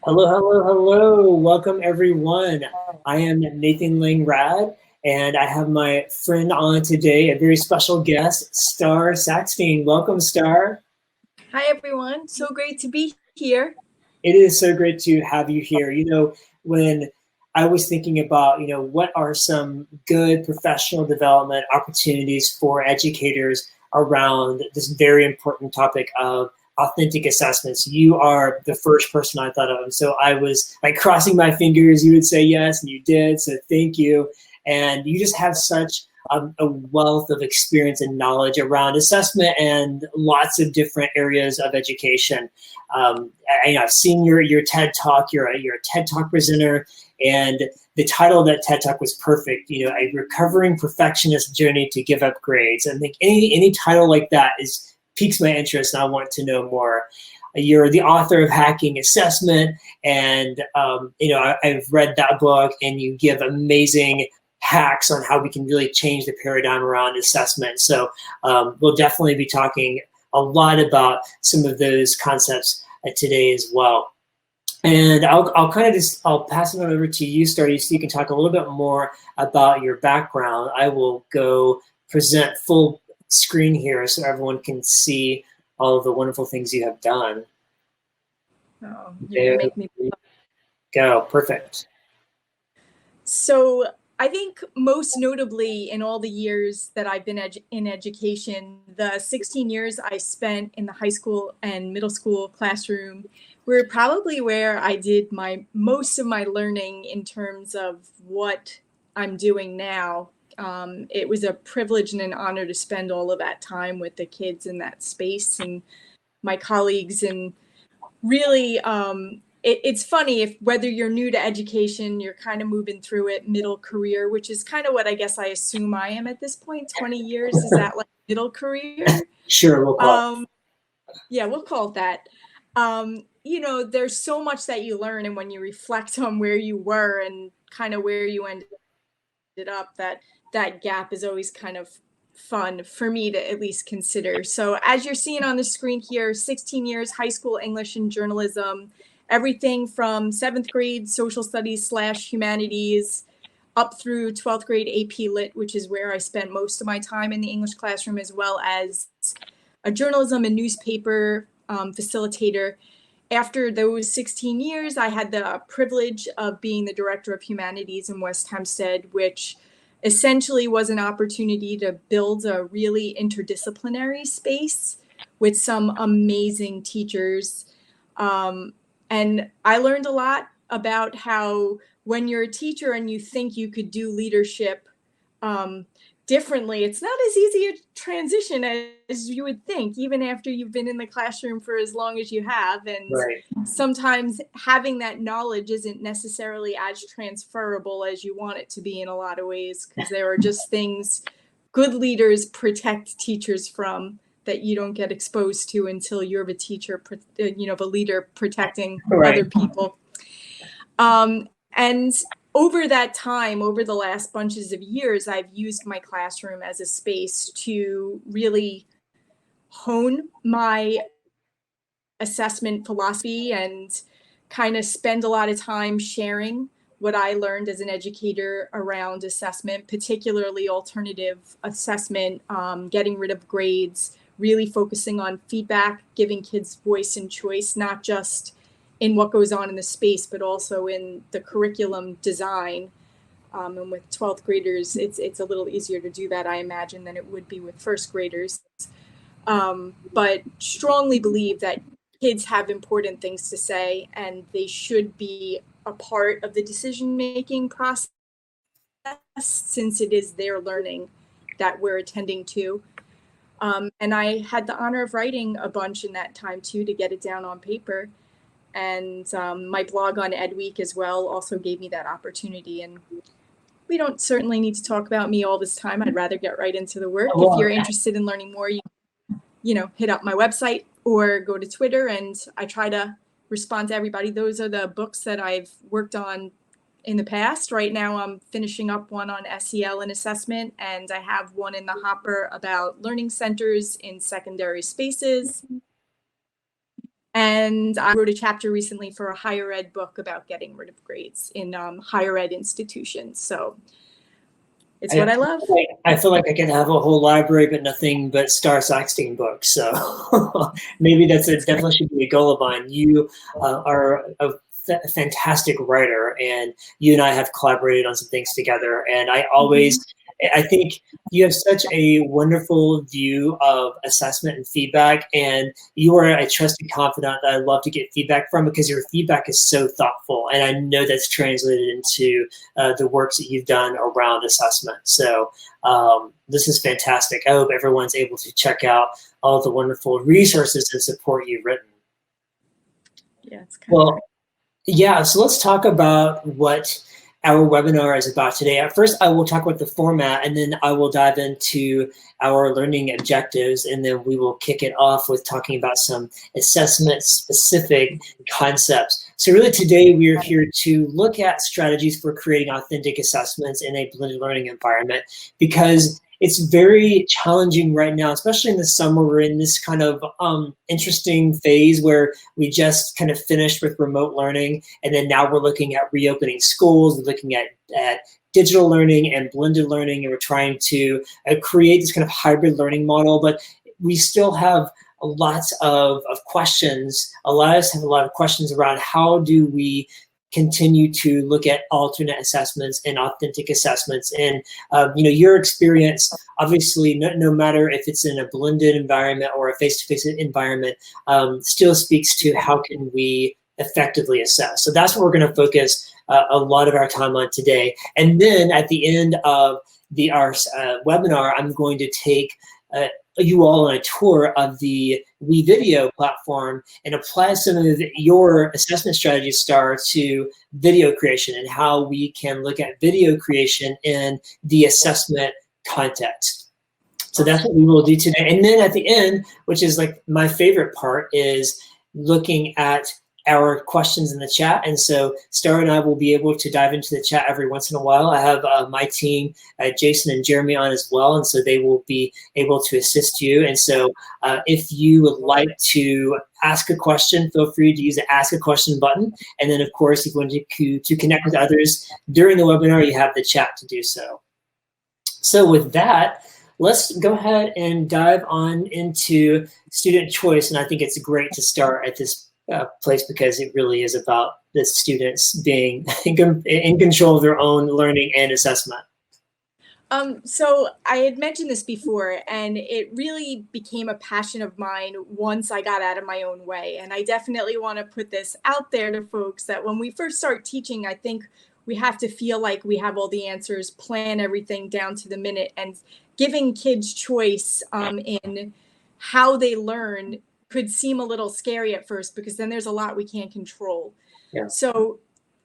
Hello, hello, hello. Welcome, everyone. I am Nathan Langrad, and I have my friend on today, a very special guest, Starr Saxton. Welcome, Starr. Hi, everyone. So great to be here. It is so great to have you here. When I was thinking about, what are some good professional development opportunities for educators around this very important topic of authentic assessments, you are the first person I thought of. And so I was like crossing my fingers, you would say yes, and you did. So thank you. And you just have such a wealth of experience and knowledge around assessment and lots of different areas of education. I've seen your TED Talk. You're a TED Talk presenter, and the title of that TED Talk was perfect. A recovering perfectionist journey to give up grades. I think any title like that piques my interest, and I want to know more. You're the author of Hacking Assessment, and I've read that book, and you give amazing hacks on how we can really change the paradigm around assessment. So we'll definitely be talking a lot about some of those concepts today as well. And I'll pass it on over to you, Starry, so you can talk a little bit more about your background. I will go present full screen here so everyone can see all of the wonderful things you have done. Oh, you're gonna make me go. Perfect. So I think most notably in all the years that I've been in education, the 16 years I spent in the high school and middle school classroom were probably where I did most of my learning in terms of what I'm doing now. It was a privilege and an honor to spend all of that time with the kids in that space and my colleagues, and really it's funny if whether you're new to education, you're kind of moving through it middle career, which is kind of what I guess I assume I am at this point. 20 years, is that like middle career? Sure, we'll call it. Yeah, we'll call it that. There's so much that you learn, and when you reflect on where you were and kind of where you ended up, that gap is always kind of fun for me to at least consider. So as you're seeing on the screen here, 16 years, high school English and journalism, everything from 7th grade social studies / humanities up through 12th grade AP Lit, which is where I spent most of my time in the English classroom, as well as a journalism and newspaper facilitator. After those 16 years, I had the privilege of being the director of humanities in West Hempstead, which essentially was an opportunity to build a really interdisciplinary space with some amazing teachers. And I learned a lot about how when you're a teacher and you think you could do leadership differently, it's not as easy a transition as you would think, even after you've been in the classroom for as long as you have. And right. Sometimes having that knowledge isn't necessarily as transferable as you want it to be in a lot of ways, because there are just things good leaders protect teachers from that you don't get exposed to until you're the teacher, the leader protecting other people. And over that time, over the last bunches of years, I've used my classroom as a space to really hone my assessment philosophy and kind of spend a lot of time sharing what I learned as an educator around assessment, particularly alternative assessment, getting rid of grades, really focusing on feedback, giving kids voice and choice, not just in what goes on in the space, but also in the curriculum design. And with 12th graders, it's a little easier to do that, I imagine, than it would be with first graders. But strongly believe that kids have important things to say, and they should be a part of the decision-making process, since it is their learning that we're attending to. And I had the honor of writing a bunch in that time too, to get it down on paper. And my blog on EdWeek as well also gave me that opportunity. And we don't certainly need to talk about me all this time. I'd rather get right into the work. If you're interested in learning more, you hit up my website or go to Twitter, and I try to respond to everybody. Those are the books that I've worked on in the past. Right now I'm finishing up one on SEL and assessment, and I have one in the hopper about learning centers in secondary spaces. And I wrote a chapter recently for a higher ed book about getting rid of grades in higher ed institutions. So it's what I love. I feel like I can have a whole library, but nothing but Starr Saxton books. So maybe definitely should be a goal of mine. You are a fantastic writer, and you and I have collaborated on some things together. And I think you have such a wonderful view of assessment and feedback, and you are a trusted confidant that I love to get feedback from, because your feedback is so thoughtful, and I know that's translated into the works that you've done around assessment. So this is fantastic. I hope everyone's able to check out all the wonderful resources and support you've written. Yeah, it's kind of great. Yeah, so let's talk about what our webinar is about today. At first, I will talk about the format, and then I will dive into our learning objectives, and then we will kick it off with talking about some assessment-specific concepts. So really today, we are here to look at strategies for creating authentic assessments in a blended learning environment, because it's very challenging right now, especially in the summer. We're in this kind of interesting phase where we just kind of finished with remote learning, and then now we're looking at reopening schools, we're looking at digital learning and blended learning, and we're trying to create this kind of hybrid learning model. But we still have lots of questions. A lot of us have a lot of questions around how do we continue to look at alternate assessments and authentic assessments. And your experience, obviously, no matter if it's in a blended environment or a face-to-face environment, still speaks to how can we effectively assess. So that's what we're going to focus a lot of our time on today. And then at the end of our webinar, I'm going to take you all on a tour of the WeVideo platform and apply some of your assessment strategies, Starr, to video creation, and how we can look at video creation in the assessment context. So that's what we will do today. And then at the end, which is like my favorite part, is looking at our questions in the chat. And so Starr and I will be able to dive into the chat every once in a while. I have my team, Jason and Jeremy, on as well, and so they will be able to assist you. And so if you would like to ask a question, feel free to use the Ask a Question button. And then, of course, if you want to connect with others during the webinar, you have the chat to do so. So with that, let's go ahead and dive on into student choice. And I think it's great to start at this place, because it really is about the students being in control of their own learning and assessment. So I had mentioned this before, and it really became a passion of mine once I got out of my own way. And I definitely want to put this out there to folks that when we first start teaching, I think we have to feel like we have all the answers, plan everything down to the minute, and giving kids choice in how they learn could seem a little scary at first, because then there's a lot we can't control. Yeah. So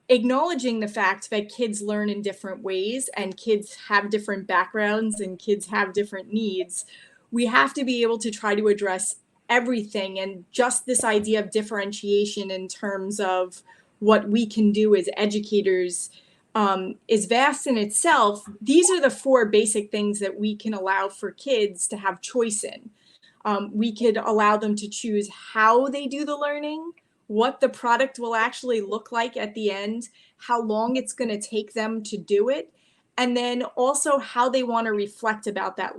acknowledging the fact that kids learn in different ways, and kids have different backgrounds, and kids have different needs, we have to be able to try to address everything. And just this idea of differentiation in terms of what we can do as educators is vast in itself. These are the 4 basic things that we can allow for kids to have choice in. We could allow them to choose how they do the learning, what the product will actually look like at the end, how long it's going to take them to do it, and then also how they want to reflect about that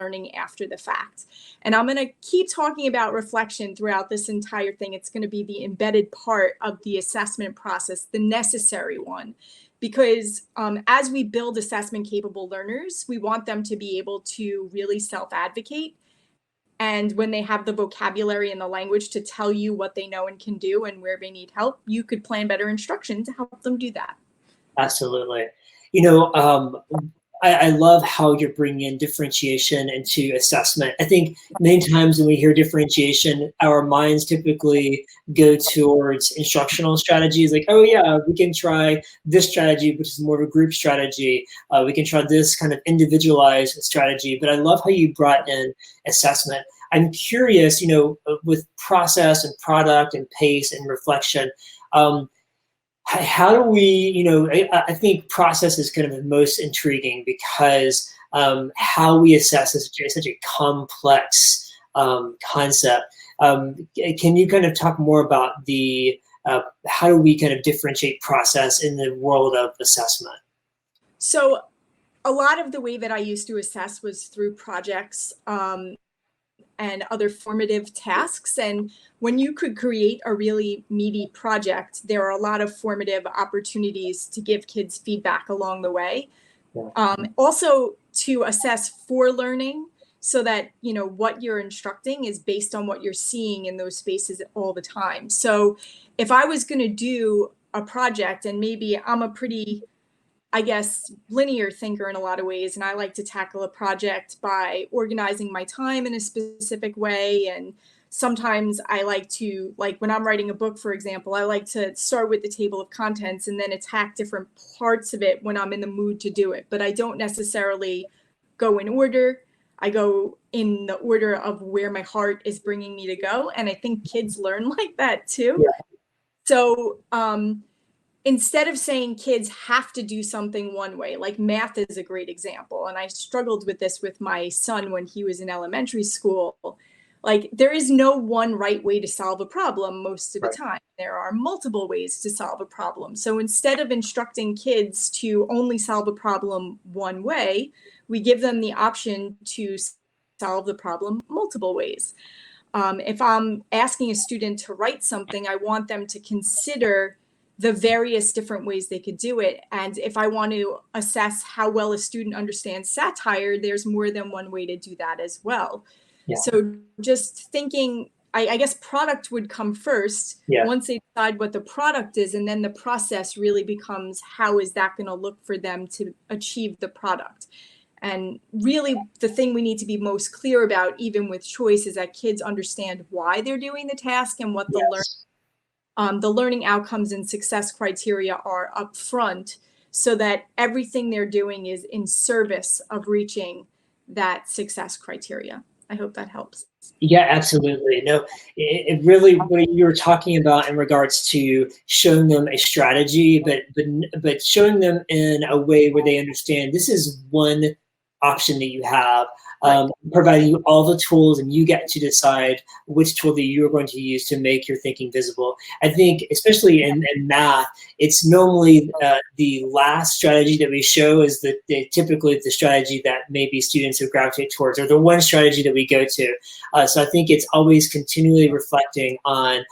learning after the fact. And I'm going to keep talking about reflection throughout this entire thing. It's going to be the embedded part of the assessment process, the necessary one, because as we build assessment capable learners, we want them to be able to really self-advocate. And when they have the vocabulary and the language to tell you what they know and can do and where they need help, you could plan better instruction to help them do that. Absolutely. I love how you're bringing in differentiation into assessment. I think many times when we hear differentiation, our minds typically go towards instructional strategies, like, oh yeah, we can try this strategy, which is more of a group strategy. We can try this kind of individualized strategy. But I love how you brought in assessment. I'm curious, with process and product and pace and reflection, how do we, I think process is kind of the most intriguing, because how we assess is such a complex concept. Can you kind of talk more about the how do we kind of differentiate process in the world of assessment? So a lot of the way that I used to assess was through projects and other formative tasks. And when you could create a really meaty project, there are a lot of formative opportunities to give kids feedback along the way. Also to assess for learning, so that what you're instructing is based on what you're seeing in those spaces all the time. So if I was going to do a project, and maybe I'm a pretty, I guess, linear thinker in a lot of ways, and I like to tackle a project by organizing my time in a specific way. And sometimes I like to, like when I'm writing a book, for example, I like to start with the table of contents and then attack different parts of it when I'm in the mood to do it. But I don't necessarily go in order. I go in the order of where my heart is bringing me to go. And I think kids learn like that too. Yeah. So instead of saying kids have to do something one way, like math is a great example. And I struggled with this with my son when he was in elementary school. Like, there is no one right way to solve a problem most of the time. There are multiple ways to solve a problem. So instead of instructing kids to only solve a problem one way, we give them the option to solve the problem multiple ways. If I'm asking a student to write something, I want them to consider the various different ways they could do it. And if I want to assess how well a student understands satire, there's more than one way to do that as well. Yeah. So just thinking, I guess product would come first once they decide what the product is, and then the process really becomes how is that going to look for them to achieve the product. And really the thing we need to be most clear about, even with choice, is that kids understand why they're doing the task and what the learning outcomes and success criteria are up front, so that everything they're doing is in service of reaching that success criteria. I hope that helps. Yeah, absolutely. No, it really, what you were talking about in regards to showing them a strategy, but showing them in a way where they understand this is one option that you have, providing you all the tools, and you get to decide which tool that you're going to use to make your thinking visible. I think, especially in math, it's normally the last strategy that we show is typically the strategy that maybe students would gravitate towards, or the one strategy that we go to. So I think it's always continually reflecting on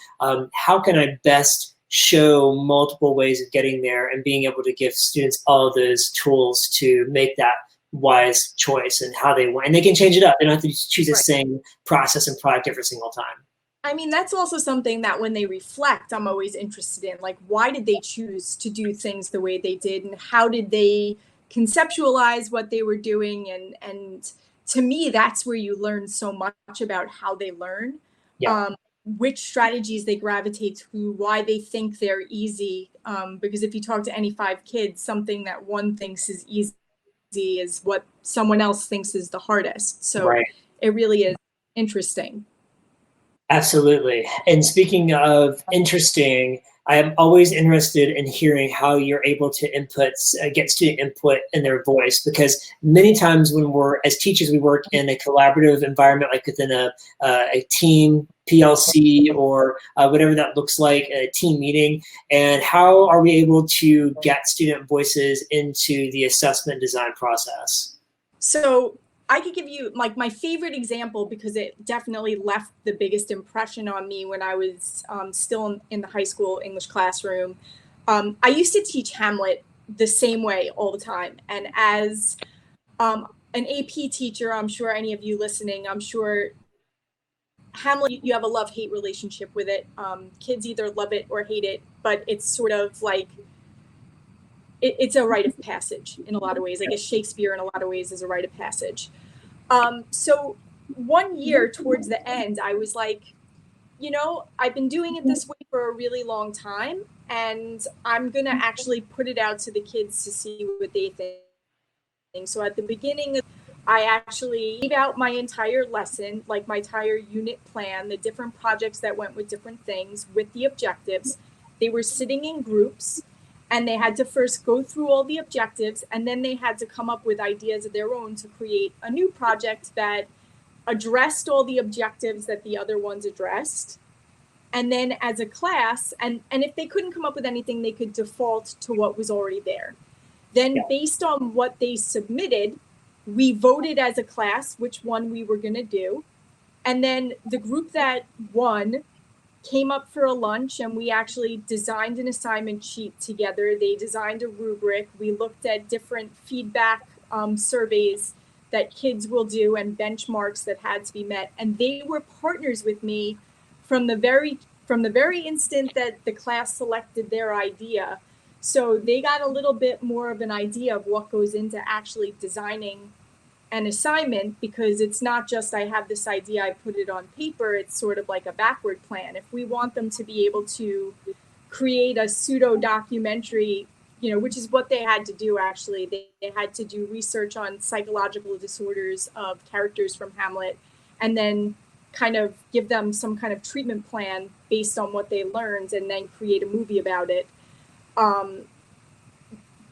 how can I best show multiple ways of getting there, and being able to give students all of those tools to make that wise choice and how they want. And they can change it up. They don't have to choose the same process and product every single time. I mean, that's also something that when they reflect, I'm always interested in, like, why did they choose to do things the way they did, and how did they conceptualize what they were doing? And to me, that's where you learn so much about how they learn, which strategies they gravitate to, why they think they're easy. Because if you talk to any 5 kids, something that one thinks is easy is what someone else thinks is the hardest. So it really is interesting. Absolutely. And speaking of interesting, I am always interested in hearing how you're able to get student input in their voice, because many times when as teachers, we work in a collaborative environment, like within a team, PLC, or whatever that looks like, a team meeting. And how are we able to get student voices into the assessment design process? So I could give you like my favorite example, because it definitely left the biggest impression on me when I was still in the high school English classroom. I used to teach Hamlet the same way all the time. And as an AP teacher, I'm sure any of you listening, I'm sure Hamlet, you have a love-hate relationship with it. Kids either love it or hate it, but it's sort of like, it's a rite of passage in a lot of ways. I guess Shakespeare in a lot of ways is a rite of passage. So one year towards the end, I was like, I've been doing it this way for a really long time, and I'm going to actually put it out to the kids to see what they think. So at the beginning, I actually gave out my entire lesson, like my entire unit plan, the different projects that went with different things, with the objectives. They were sitting in groups, and they had to first go through all the objectives, and then they had to come up with ideas of their own to create a new project that addressed all the objectives that the other ones addressed. And then as a class, and if they couldn't come up with anything, they could default to what was already there. Then based on what they submitted, we voted as a class which one we were going to do. And then the group that won came up for a lunch, and we actually designed an assignment sheet together. They designed a rubric. We looked at different feedback surveys that kids will do and benchmarks that had to be met. And they were partners with me from the very instant that the class selected their idea. So they got a little bit more of an idea of what goes into actually designing an assignment, because it's not just I have this idea, I put it on paper. It's sort of like a backward plan. If we want them to be able to create a pseudo documentary, you know, which is what they had to do actually. They had to do research on psychological disorders of characters from Hamlet, and then kind of give them some kind of treatment plan based on what they learned, and then create a movie about it.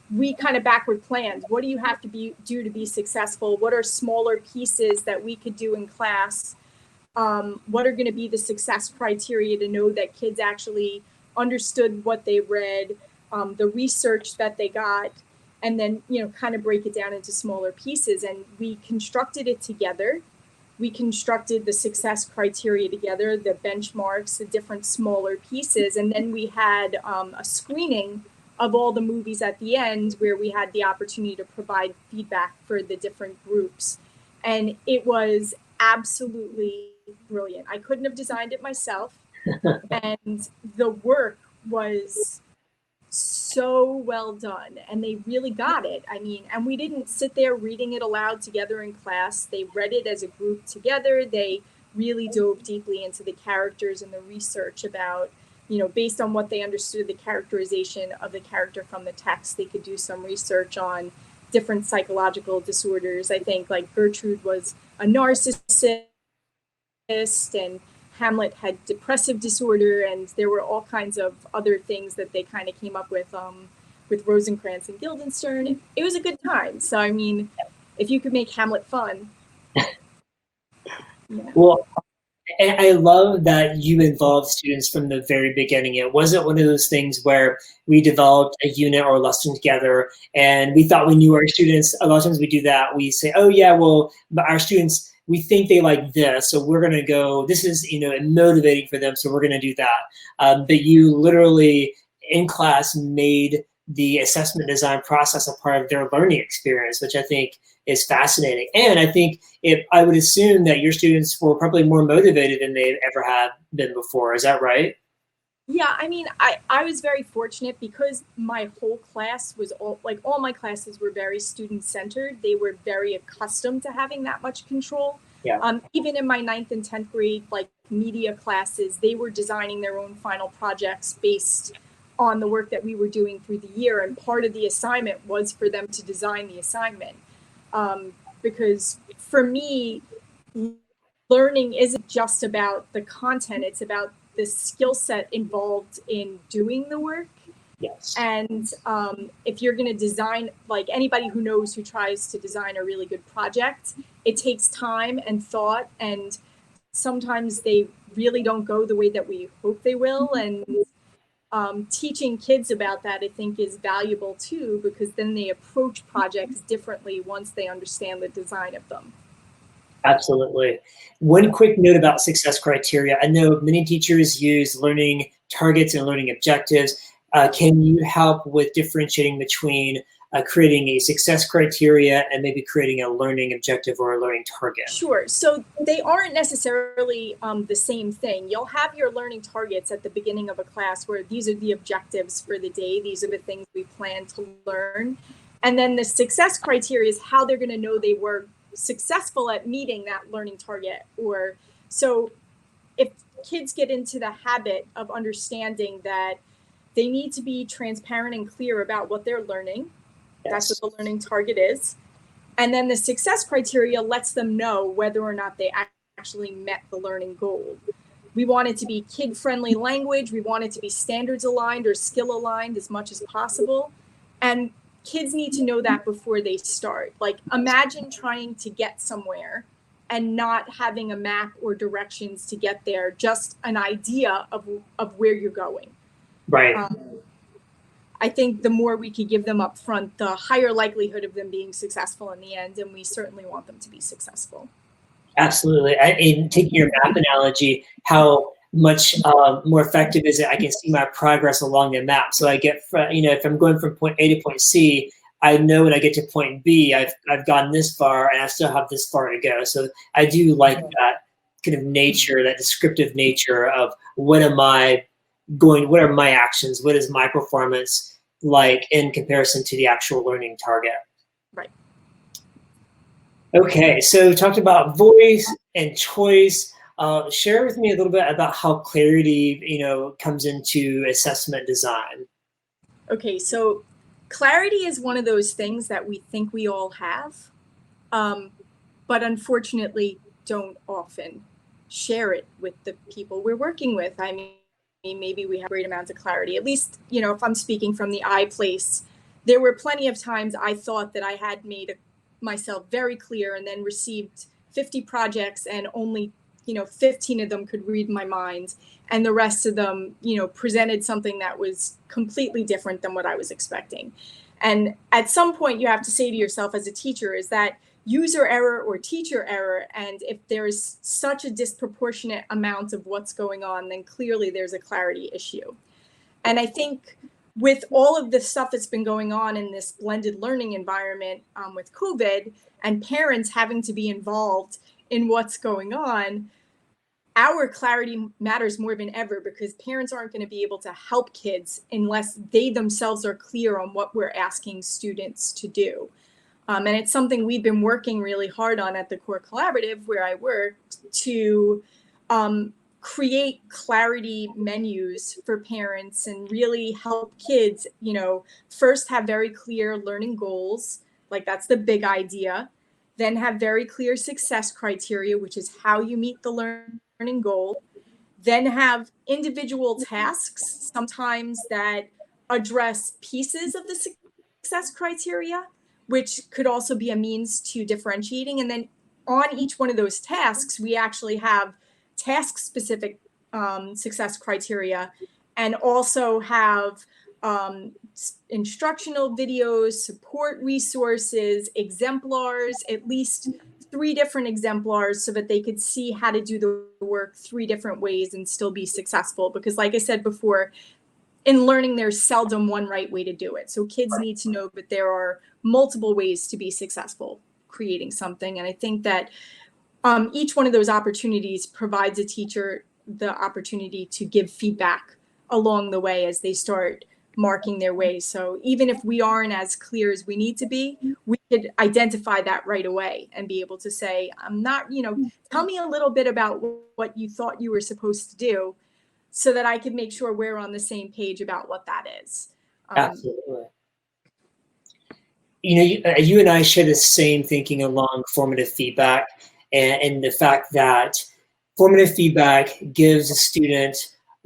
We kind of backward planned. What do you have to do to be successful? What are smaller pieces that we could do in class? What are going to be the success criteria to know that kids actually understood what they read, the research that they got, and then, you know, kind of break it down into smaller pieces. And we constructed it together. We constructed the success criteria together, the benchmarks, the different smaller pieces. And then we had a screening of all the movies at the end, where we had the opportunity to provide feedback for the different groups. And it was absolutely brilliant. I couldn't have designed it myself. And the work was so well done, and they really got it. I mean, and we didn't sit there reading it aloud together in class. They read it as a group together. They really dove deeply into the characters and the research about, you know, based on what they understood the characterization of the character from the text, they could do some research on different psychological disorders. I think like Gertrude was a narcissist, and Hamlet had depressive disorder, and there were all kinds of other things that they kind of came up with Rosencrantz and Guildenstern. It was a good time. So, I mean, if you could make Hamlet fun. Yeah. Well, and I love that you involved students from the very beginning. It wasn't one of those things where we developed a unit or a lesson together and we thought we knew our students. A lot of times we do that. We say, oh yeah, well, our students, we think they like this, so we're gonna go, this is, you know, motivating for them, so we're gonna do that. But you literally, in class, made the assessment design process a part of their learning experience, which I think is fascinating. And I think I would assume that your students were probably more motivated than they've ever had been before. Is that right? Yeah, I mean, I was very fortunate because my whole class was all my classes were very student centered. They were very accustomed to having that much control. Yeah. Even in my 9th and 10th grade, like media classes, they were designing their own final projects based on the work that we were doing through the year. And part of the assignment was for them to design the assignment. Because for me, learning isn't just about the content, it's about the skill set involved in doing the work. Yes. And if you're going to design, like anybody who knows who tries to design a really good project, it takes time and thought, and sometimes they really don't go the way that we hope they will. And teaching kids about that, I think, is valuable too, because then they approach projects differently once they understand the design of them. Absolutely. One quick note about success criteria. I know many teachers use learning targets and learning objectives. Can you help with differentiating between creating a success criteria and maybe creating a learning objective or a learning target? Sure. So they aren't necessarily the same thing. You'll have your learning targets at the beginning of a class where these are the objectives for the day. These are the things we plan to learn. And then the success criteria is how they're going to know they were successful at meeting that learning target. Or so if kids get into the habit of understanding that they need to be transparent and clear about what they're learning, that's what the learning target is. And then the success criteria lets them know whether or not they actually met the learning goal. We want it to be kid-friendly language. We want it to be standards aligned or skill aligned as much as possible. And kids need to know that before they start. Like, imagine trying to get somewhere and not having a map or directions to get there, just an idea of where you're going. Right. I think the more we could give them up front, the higher likelihood of them being successful in the end, and we certainly want them to be successful. Absolutely. And taking your map analogy, how much more effective is it? I can see my progress along the map. So I get, if I'm going from point A to point C, I know when I get to point B, I've gone this far and I still have this far to go. So I do like that kind of nature, that descriptive nature of what am I going, what are my actions? What is my performance like in comparison to the actual learning target? Right. Okay, so we talked about voice and choice. Share with me a little bit about how clarity, comes into assessment design. Okay, so clarity is one of those things that we think we all have, but unfortunately don't often share it with the people we're working with. I mean, maybe we have great amounts of clarity. At least, if I'm speaking from the I place, there were plenty of times I thought that I had made myself very clear and then received 50 projects and only 15 of them could read my mind, and the rest of them presented something that was completely different than what I was expecting. And at some point you have to say to yourself as a teacher, is that user error or teacher error? And if there's such a disproportionate amount of what's going on, then clearly there's a clarity issue. And I think with all of the stuff that's been going on in this blended learning environment with COVID, and parents having to be involved in what's going on, our clarity matters more than ever, because parents aren't going to be able to help kids unless they themselves are clear on what we're asking students to do. And it's something we've been working really hard on at the Core Collaborative, where I work, to create clarity menus for parents and really help kids, first have very clear learning goals, like that's the big idea, then have very clear success criteria, which is how you meet the learning goal, then have individual tasks, sometimes that address pieces of the success criteria, which could also be a means to differentiating. And then on each one of those tasks, we actually have task-specific success criteria, and also have instructional videos, support resources, exemplars, at least 3 different exemplars, so that they could see how to do the work 3 different ways and still be successful. Because like I said before, in learning, there's seldom one right way to do it. So kids need to know that there are multiple ways to be successful creating something. And I think that each one of those opportunities provides a teacher the opportunity to give feedback along the way as they start marking their way. So even if we aren't as clear as we need to be, we could identify that right away and be able to say, I'm not, tell me a little bit about what you thought you were supposed to do, so that I can make sure we're on the same page about what that is. Absolutely. You and I share the same thinking along formative feedback, and the fact that formative feedback gives a student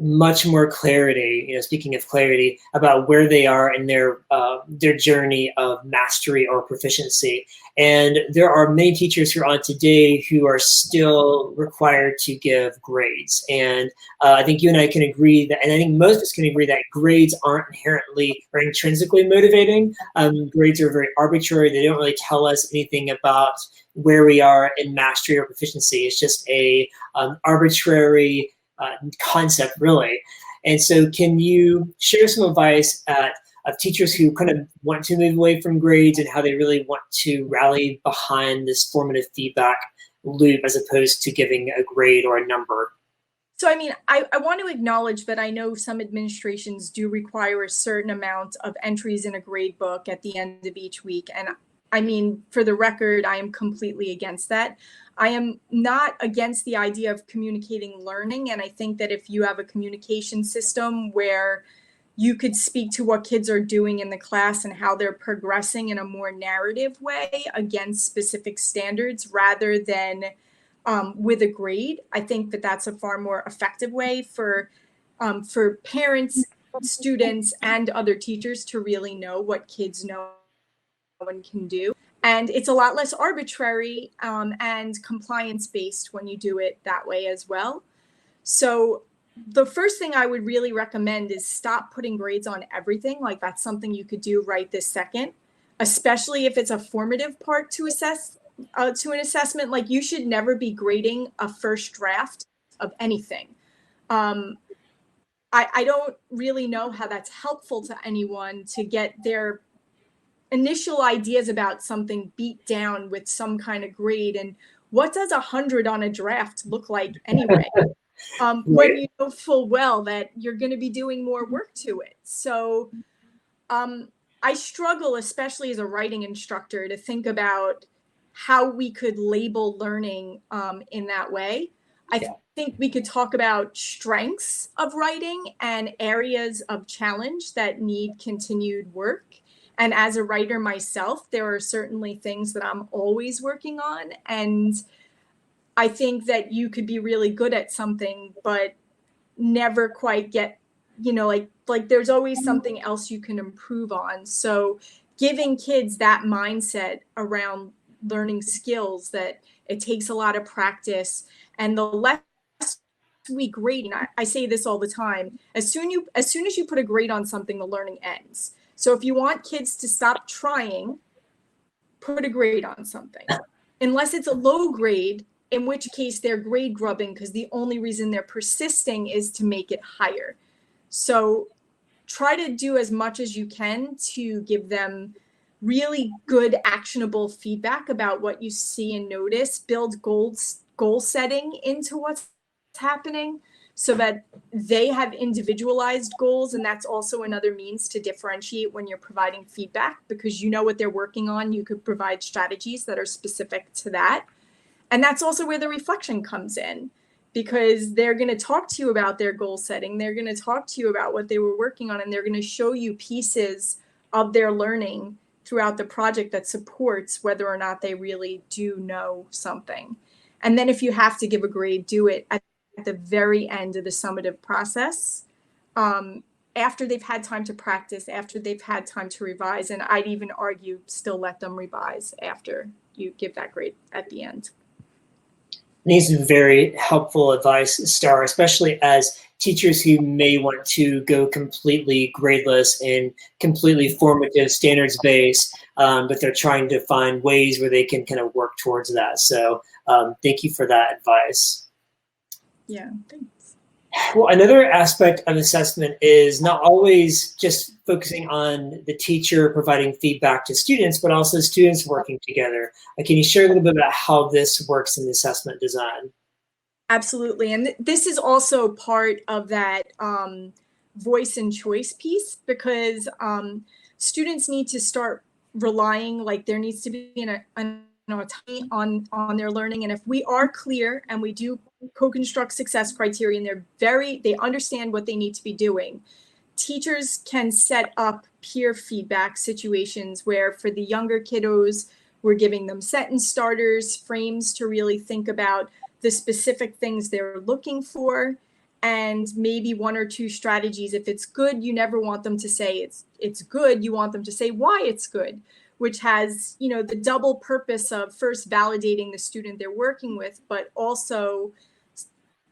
much more clarity, speaking of clarity, about where they are in their journey of mastery or proficiency. And there are many teachers who are on today who are still required to give grades. And I think you and I can agree that, and I think most of us can agree, that grades aren't inherently or intrinsically motivating. Grades are very arbitrary. They don't really tell us anything about where we are in mastery or proficiency. It's just a arbitrary concept, really. And so can you share some advice of teachers who kind of want to move away from grades, and how they really want to rally behind this formative feedback loop as opposed to giving a grade or a number? So, I mean, I want to acknowledge that I know some administrations do require a certain amount of entries in a grade book at the end of each week. And I mean, for the record, I am completely against that. I am not against the idea of communicating learning. And I think that if you have a communication system where you could speak to what kids are doing in the class and how they're progressing in a more narrative way against specific standards, rather than with a grade, I think that that's a far more effective way for parents, students, and other teachers to really know what kids know and can do. And it's a lot less arbitrary and compliance-based when you do it that way as well. So the first thing I would really recommend is stop putting grades on everything. Like that's something you could do right this second, especially if it's a formative part to assess to an assessment. Like you should never be grading a first draft of anything. I don't really know how that's helpful to anyone to get their initial ideas about something beat down with some kind of grade. And what does 100 on a draft look like anyway? When you know full well that you're going to be doing more work to it. So I struggle, especially as a writing instructor, to think about how we could label learning in that way. I think we could talk about strengths of writing and areas of challenge that need continued work. And as a writer myself, there are certainly things that I'm always working on. And I think that you could be really good at something, but never quite get, you know, like there's always something else you can improve on. So giving kids that mindset around learning skills, that it takes a lot of practice, and the less we grade, and I say this all the time, as soon as you put a grade on something, the learning ends. So if you want kids to stop trying, put a grade on something, unless it's a low grade, in which case they're grade grubbing because the only reason they're persisting is to make it higher. So try to do as much as you can to give them really good, actionable feedback about what you see and notice. Build goal setting into what's happening so that they have individualized goals. And that's also another means to differentiate when you're providing feedback, because you know what they're working on. You could provide strategies that are specific to that. And that's also where the reflection comes in, because they're going to talk to you about their goal setting. They're going to talk to you about what they were working on, and they're going to show you pieces of their learning throughout the project that supports whether or not they really do know something. And then if you have to give a grade, do it at the very end of the summative process, after they've had time to practice, after they've had time to revise. And I'd even argue still let them revise after you give that grade at the end. These are very helpful advice, Starr, especially as teachers who may want to go completely gradeless and completely formative, standards-based, but they're trying to find ways where they can kind of work towards that. So thank you for that advice. Yeah, thanks. Well, another aspect of assessment is not always just focusing on the teacher providing feedback to students, but also students working together. Can you share a little bit about how this works in the assessment design? Absolutely. And this is also part of that voice and choice piece, because students need to start relying, like there needs to be an autonomy on their learning. And if we are clear and we do co-construct success criteria and they understand what they need to be doing, teachers can set up peer feedback situations where for the younger kiddos, we're giving them sentence starters, frames to really think about the specific things they're looking for, and maybe one or two strategies. If it's good, you never want them to say it's good. You want them to say why it's good, which has, you know, the double purpose of first validating the student they're working with, but also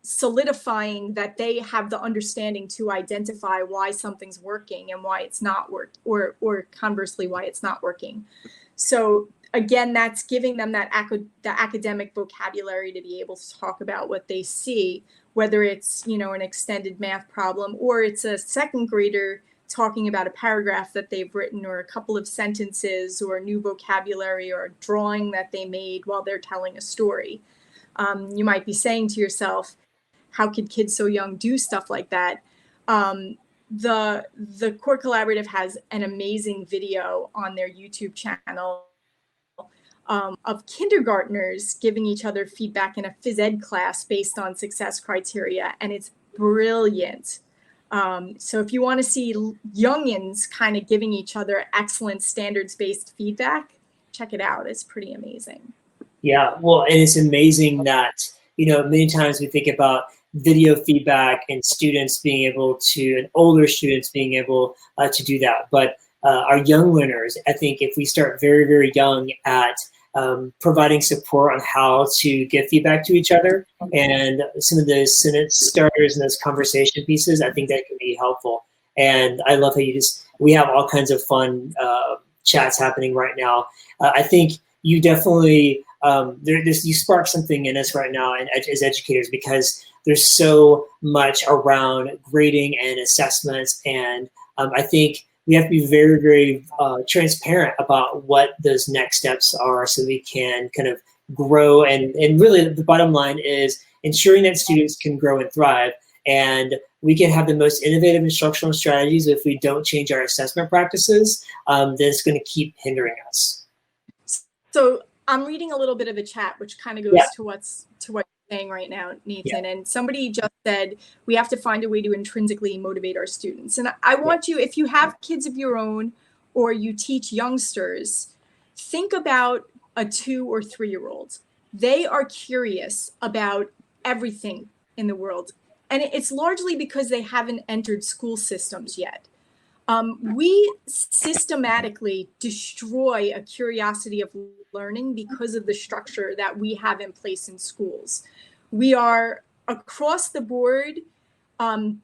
solidifying that they have the understanding to identify why something's working and why it's not worked, or conversely, why it's not working. So again, that's giving them that the academic vocabulary to be able to talk about what they see, whether it's, you know, an extended math problem, or it's a second grader talking about a paragraph that they've written, or a couple of sentences, or new vocabulary, or a drawing that they made while they're telling a story. You might be saying to yourself, how could kids so young do stuff like that? The Core Collaborative has an amazing video on their YouTube channel of kindergartners giving each other feedback in a phys ed class based on success criteria, and it's brilliant. So if you want to see youngins kind of giving each other excellent standards-based feedback, check it out. It's pretty amazing. Yeah, well, and it's amazing that, you know, many times we think about video feedback and students being able to, and older students being able to do that. But our young learners, I think if we start very, very young at providing support on how to give feedback to each other and some of those sentence starters and those conversation pieces, I think that can be helpful. And I love how we have all kinds of fun chats happening right now. I think you definitely, you spark something in us right now as educators, because there's so much around grading and assessments. And I think we have to be very, very transparent about what those next steps are so we can kind of grow. And really the bottom line is ensuring that students can grow and thrive. And we can have the most innovative instructional strategies. If we don't change our assessment practices, then it's going to keep hindering us. So I'm reading a little bit of a chat, which kind of goes to what you're saying right now, Nathan. And somebody just said, we have to find a way to intrinsically motivate our students. And I want you, if you have kids of your own or you teach youngsters, think about a 2 or 3-year-old. They are curious about everything in the world. And it's largely because they haven't entered school systems yet. We systematically destroy a curiosity of learning because of the structure that we have in place in schools. We are across the board.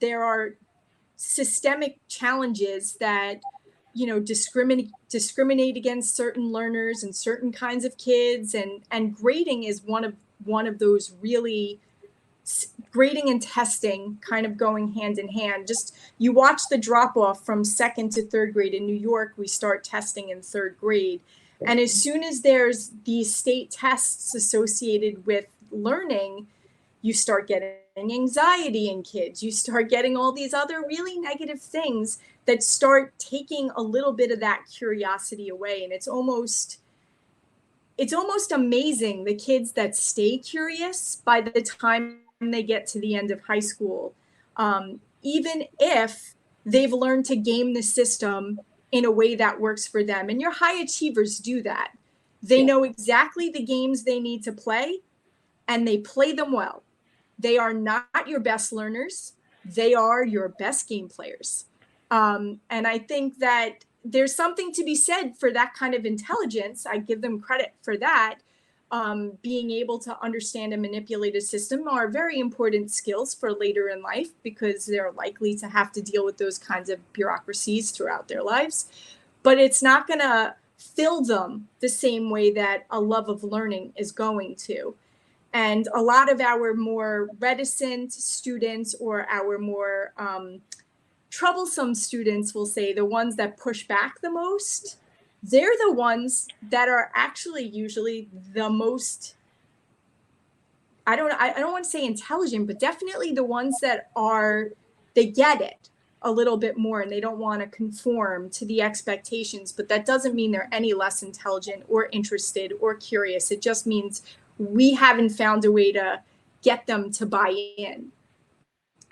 There are systemic challenges that, discriminate against certain learners and certain kinds of kids, and grading is one of those really. Grading and testing kind of going hand in hand. Just you watch the drop off from 2nd to 3rd grade in New York. We start testing in 3rd grade. And as soon as there's these state tests associated with learning, you start getting anxiety in kids. You start getting all these other really negative things that start taking a little bit of that curiosity away. And it's almost amazing, the kids that stay curious by the time they get to the end of high school, even if they've learned to game the system in a way that works for them. And your high achievers do that. They know exactly the games they need to play, and they play them well. They are not your best learners. They are your best game players. And I think that there's something to be said for that kind of intelligence. I give them credit for that. Being able to understand and manipulate a system are very important skills for later in life, because they're likely to have to deal with those kinds of bureaucracies throughout their lives. But it's not going to fill them the same way that a love of learning is going to. And a lot of our more reticent students, or our more troublesome students, will say, the ones that push back the most, they're the ones that are actually usually the most, I don't want to say intelligent, but definitely the ones that they get it a little bit more, and they don't want to conform to the expectations. But that doesn't mean they're any less intelligent or interested or curious. It just means we haven't found a way to get them to buy in.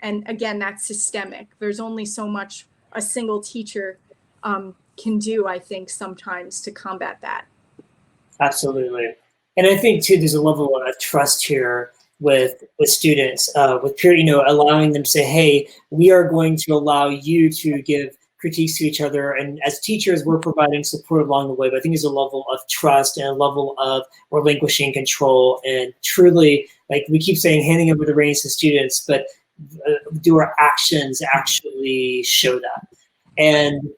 And again, that's systemic. There's only so much a single teacher can do, I think, sometimes to combat that. Absolutely. And I think too, there's a level of trust here with students, with peer, allowing them to say, hey, we are going to allow you to give critiques to each other. And as teachers, we're providing support along the way. But I think there's a level of trust and a level of relinquishing control, and truly, like we keep saying, handing over the reins to students, but do our actions actually show that? And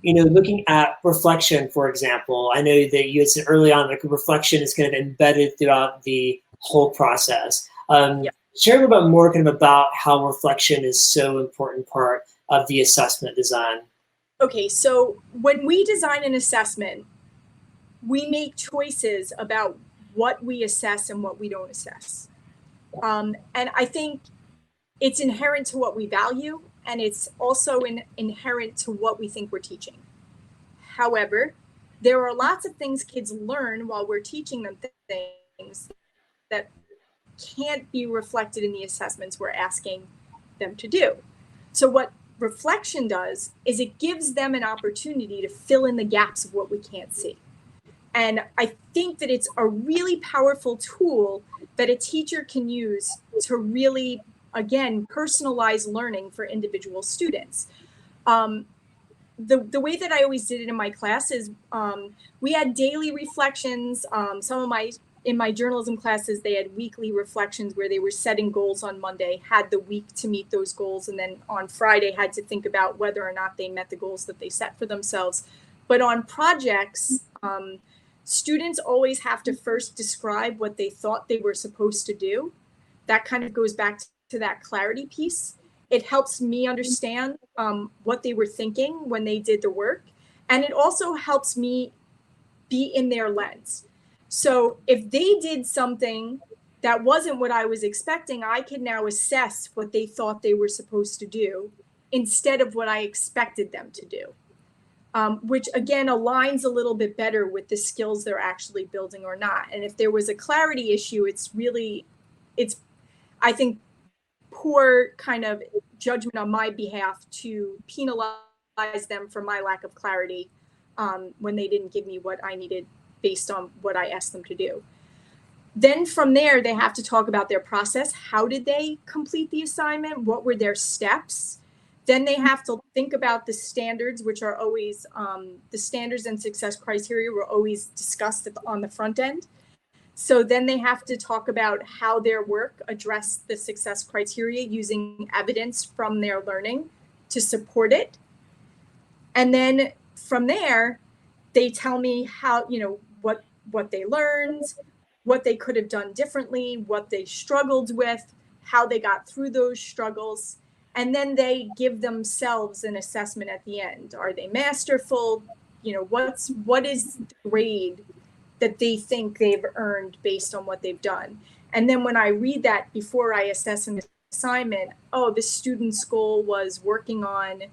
looking at reflection, for example, I know that you had said early on, like reflection is kind of embedded throughout the whole process. Share a little bit more kind of about how reflection is so important part of the assessment design. Okay, so when we design an assessment, we make choices about what we assess and what we don't assess. And I think it's inherent to what we value, and it's also inherent to what we think we're teaching. However, there are lots of things kids learn while we're teaching them things that can't be reflected in the assessments we're asking them to do. So what reflection does is it gives them an opportunity to fill in the gaps of what we can't see. And I think that it's a really powerful tool that a teacher can use to really, again, personalize learning for individual students. the way that I always did it in my classes, we had daily reflections. In my journalism classes, they had weekly reflections where they were setting goals on Monday, had the week to meet those goals, and then on Friday had to think about whether or not they met the goals that they set for themselves. But on projects, students always have to first describe what they thought they were supposed to do. That kind of goes back to that clarity piece. It helps me understand what they were thinking when they did the work. And it also helps me be in their lens. So if they did something that wasn't what I was expecting, I can now assess what they thought they were supposed to do instead of what I expected them to do, which again aligns a little bit better with the skills they're actually building or not. And if there was a clarity issue, it's I think, poor kind of judgment on my behalf to penalize them for my lack of clarity when they didn't give me what I needed based on what I asked them to do. Then from there, they have to talk about their process. How did they complete the assignment? What were their steps? Then they have to think about the standards, which are always, the standards and success criteria were always discussed on the front end. So then they have to talk about how their work addressed the success criteria using evidence from their learning to support it. And then from there, they tell me how, what they learned, what they could have done differently, what they struggled with, how they got through those struggles. And then they give themselves an assessment at the end. Are they masterful? What is the grade that they think they've earned based on what they've done? And then when I read that before I assess an assignment, the student's goal was working on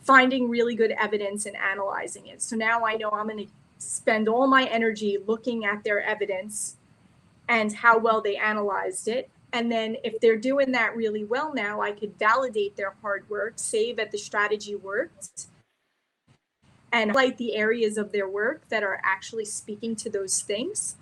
finding really good evidence and analyzing it. So now I know I'm going to spend all my energy looking at their evidence and how well they analyzed it. And then if they're doing that really well now, I could validate their hard work, say that the strategy worked, and highlight the areas of their work that are actually speaking to those things.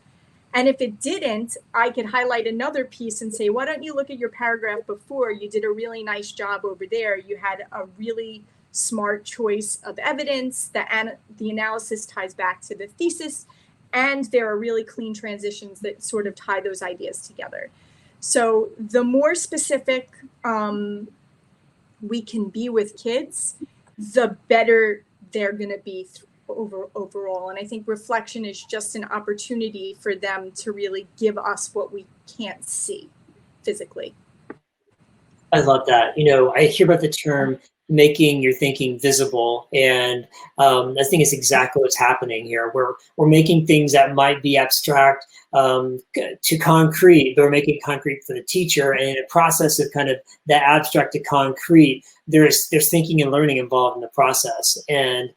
And if it didn't, I could highlight another piece and say, why don't you look at your paragraph before? You did a really nice job over there. You had a really smart choice of evidence. The analysis ties back to the thesis, and there are really clean transitions that sort of tie those ideas together. So the more specific we can be with kids, the better they're going to be overall. And I think reflection is just an opportunity for them to really give us what we can't see physically. I love that. I hear about the term making your thinking visible, and I think it's exactly what's happening here. We're making things that might be abstract to concrete, but we're making it concrete for the teacher. And in a process of kind of that abstract to concrete, there's thinking and learning involved in the process. And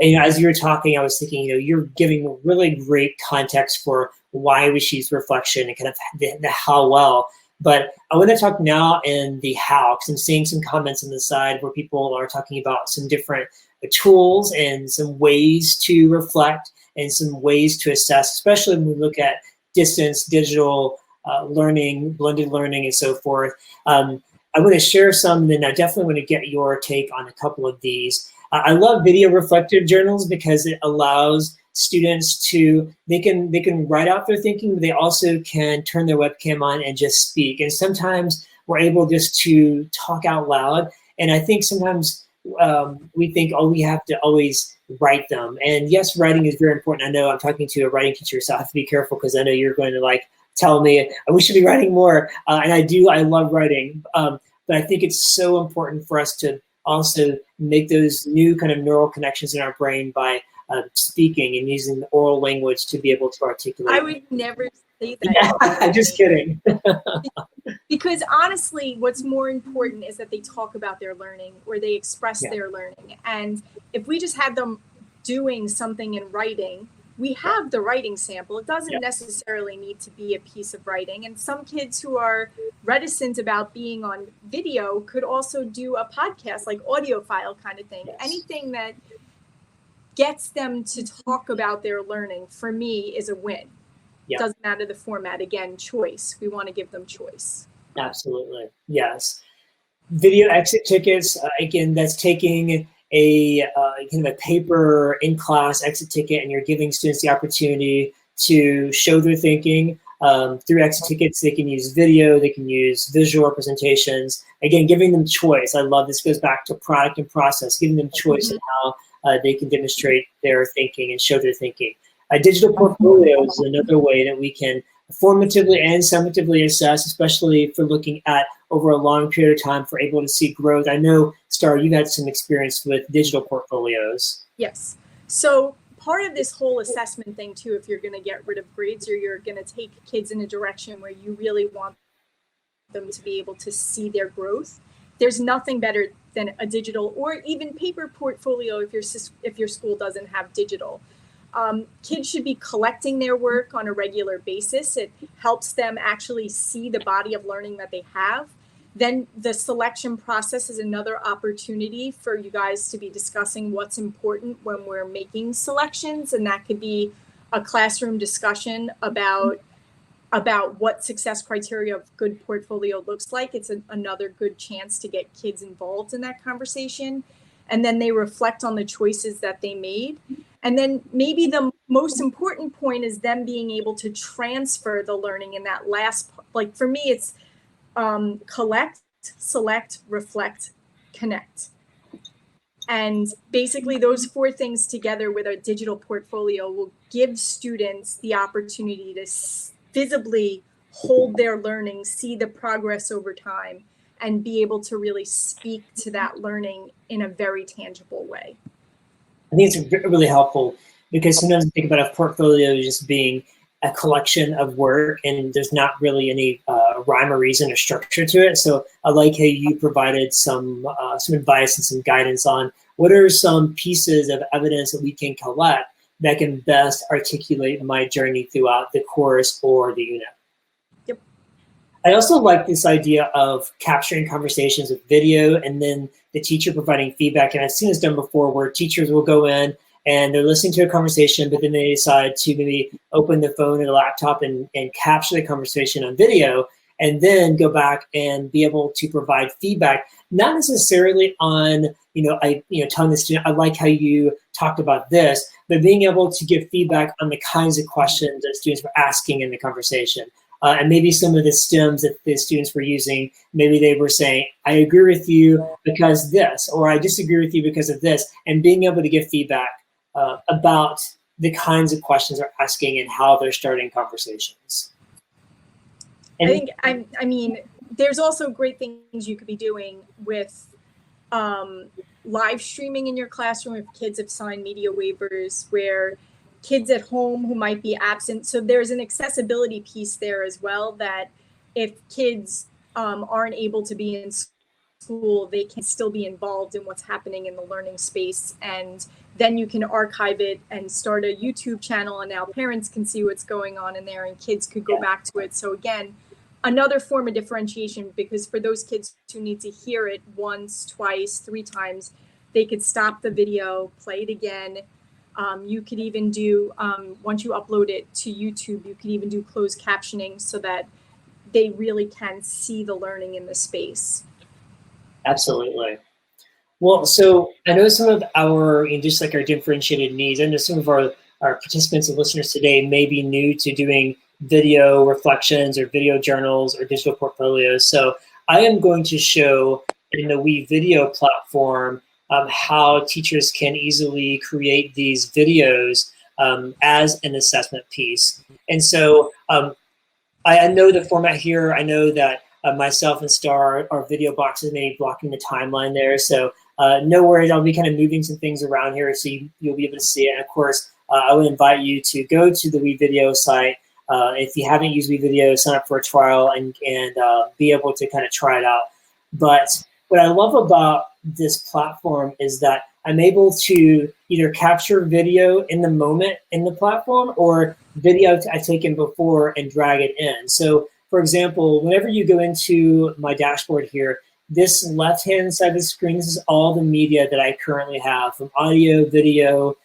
as you were talking, I was thinking, you're giving really great context for why we choose reflection and kind of the how well. But I want to talk now in the how, because I'm seeing some comments on the side where people are talking about some different tools and some ways to reflect and some ways to assess, especially when we look at distance, digital learning, blended learning, and so forth. I want to share some, and then I definitely want to get your take on a couple of these. I love video reflective journals because it allows students to, they can write out their thinking, but they also can turn their webcam on and just speak. And sometimes we're able just to talk out loud. And I think sometimes we think, we have to always write them. And yes, writing is very important. I know I'm talking to a writing teacher, so I have to be careful because I know you're going to tell me we should be writing more. And I love writing. But I think it's so important for us to also make those new kind of neural connections in our brain by speaking and using the oral language to be able to articulate. I would never say that. Yeah, just kidding. Because honestly, what's more important is that they talk about their learning or they express their learning. And if we just had them doing something in writing, we have the writing sample. It doesn't necessarily need to be a piece of writing. And some kids who are reticent about being on video could also do a podcast, like audio file kind of thing. Yes. Anything that gets them to talk about their learning, for me, is a win. Yep. Doesn't matter the format. Again, choice. We want to give them choice. Absolutely. Yes. Video exit tickets, again, that's taking kind of a paper in-class exit ticket, and you're giving students the opportunity to show their thinking. Through exit tickets, they can use video, they can use visual representations. Again, giving them choice. I love this goes back to product and process, giving them choice in how they can demonstrate their thinking and show their thinking. Digital portfolios is another way that we can formatively and summatively assess, especially if we're looking at over a long period of time for able to see growth. I know, Starr, you've had some experience with digital portfolios. Yes. So part of this whole assessment thing too, if you're going to get rid of grades or you're going to take kids in a direction where you really want them to be able to see their growth, there's nothing better than a digital or even paper portfolio if your school doesn't have digital. Kids should be collecting their work on a regular basis. It helps them actually see the body of learning that they have. Then the selection process is another opportunity for you guys to be discussing what's important when we're making selections. And that could be a classroom discussion about what success criteria of good portfolio looks like. It's another good chance to get kids involved in that conversation. And then they reflect on the choices that they made. And then maybe the most important point is them being able to transfer the learning in that last, like for me, it's collect, select, reflect, connect. And basically those four things together with a digital portfolio will give students the opportunity to visibly hold their learning, see the progress over time, and be able to really speak to that learning in a very tangible way. I think it's really helpful because sometimes I think about a portfolio just being a collection of work and there's not really any rhyme or reason or structure to it. So I like how you provided some advice and some guidance on what are some pieces of evidence that we can collect that can best articulate my journey throughout the course or the unit. Yep. I also like this idea of capturing conversations with video and then the teacher providing feedback. And I've seen this done before where teachers will go in and they're listening to a conversation, but then they decide to maybe open the phone or the laptop and capture the conversation on video and then go back and be able to provide feedback, not necessarily on, telling the student, I like how you talked about this, but being able to give feedback on the kinds of questions that students were asking in the conversation. And maybe some of the stems that the students were using, maybe they were saying, I agree with you because this, or I disagree with you because of this, and being able to give feedback about the kinds of questions they're asking and how they're starting conversations. And I mean, there's also great things you could be doing with live streaming in your classroom if kids have signed media waivers, where kids at home who might be absent. So there's an accessibility piece there as well, that if kids aren't able to be in school, they can still be involved in what's happening in the learning space. And then you can archive it and start a YouTube channel, and now parents can see what's going on in there and kids could go back to it. So again, another form of differentiation, because for those kids who need to hear it once, twice, 3 times, they could stop the video, play it again. You could even do, once you upload it to YouTube, you could even do closed captioning so that they really can see the learning in the space. Absolutely. Well, so I know some of our, just like our differentiated needs, I know some of our participants and listeners today may be new to doing video reflections or video journals or digital portfolios. So I am going to show in the WeVideo platform how teachers can easily create these videos as an assessment piece. And so I know the format here. I know that myself and Starr, our video boxes may be blocking the timeline there. So no worries, I'll be kind of moving some things around here so you'll be able to see it. And of course, I would invite you to go to the WeVideo site. If you haven't used WeVideo, sign up for a trial and be able to kind of try it out. But what I love about this platform is that I'm able to either capture video in the moment in the platform or video I've taken before and drag it in. So for example, whenever you go into my dashboard here, this left-hand side of the screen, this is all the media that I currently have, from audio, video,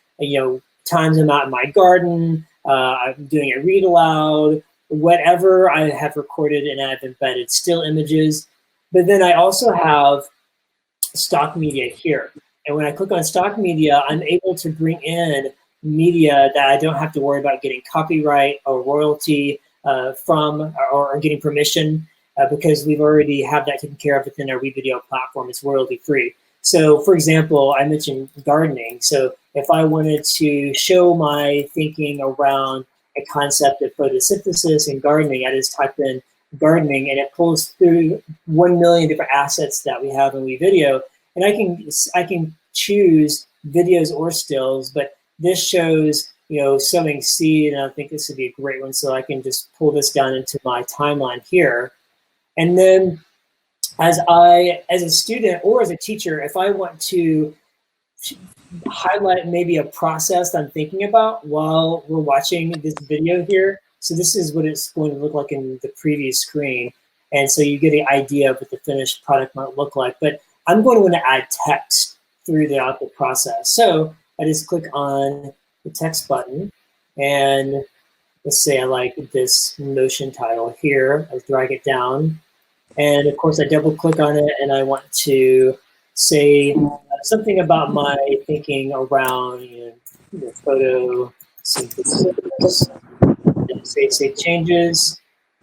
times I'm out in my garden, I'm doing a read aloud, whatever I have recorded and I've embedded, still images. But then I also have stock media here. And when I click on stock media, I'm able to bring in media that I don't have to worry about getting copyright or royalty from, or getting permission, because we've already have that taken care of within our WeVideo platform. It's royalty free. So for example, I mentioned gardening. So if I wanted to show my thinking around a concept of photosynthesis and gardening, I just type in gardening and it pulls through 1 million different assets that we have in WeVideo. And I can choose videos or stills, but this shows, sowing seed, and I think this would be a great one. So I can just pull this down into my timeline here. And then as a student or as a teacher, if I want to highlight maybe a process I'm thinking about while we're watching this video here. So this is what it's going to look like in the previous screen. And so you get an idea of what the finished product might look like. But I'm going to want to add text throughout the process. So I just click on the text button, and let's say I like this motion title here. I drag it down, and of course I double click on it, and I want to say something about my thinking around photosynthesis, and say changes,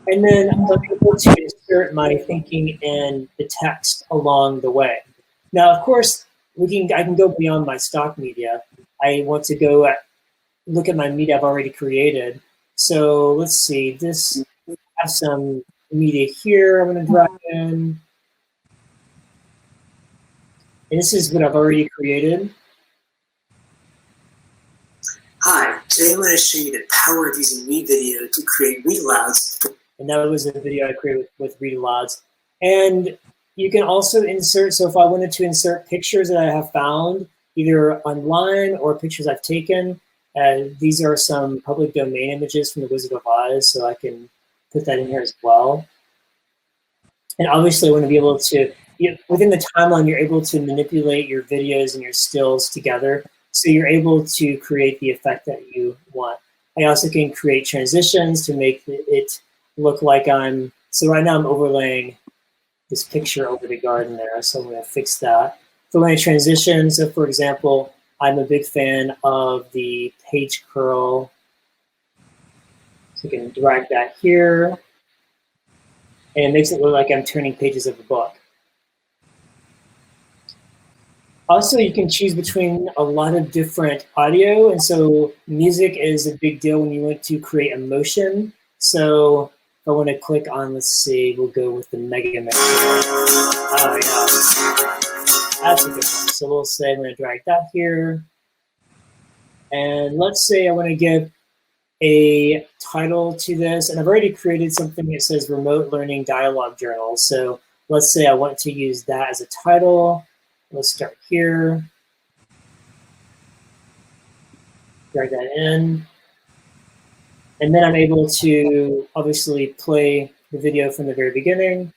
and then I'm able to insert my thinking in the text along the way. Now, of course, I can go beyond my stock media. I want to go look at my media I've already created. So let's see, this has some media here I'm going to drag in. And this is what I've already created. Hi, today I'm going to show you the power of using WeVideo to create read alouds. And that was a video I created with read alouds. And you can also insert, so if I wanted to insert pictures that I have found, either online or pictures I've taken, these are some public domain images from the Wizard of Oz, so I can put that in here as well. And obviously I want to be able to, within the timeline, you're able to manipulate your videos and your stills together, so you're able to create the effect that you want. I also can create transitions to make it look like so right now I'm overlaying this picture over the garden there, so I'm going to fix that. So when I transition, so for example, I'm a big fan of the page curl. So you can drag that here, and it makes it look like I'm turning pages of a book. Also, you can choose between a lot of different audio, and so music is a big deal when you want to create emotion. So if I want to click on, let's see, we'll go with the Mega Mix. Oh yeah, that's a good one. So we'll say I'm going to drag that here, and let's say I want to give a title to this, and I've already created something that says Remote Learning Dialogue Journal. So let's say I want to use that as a title. Let's start here. Drag that in. And then I'm able to obviously play the video from the very beginning.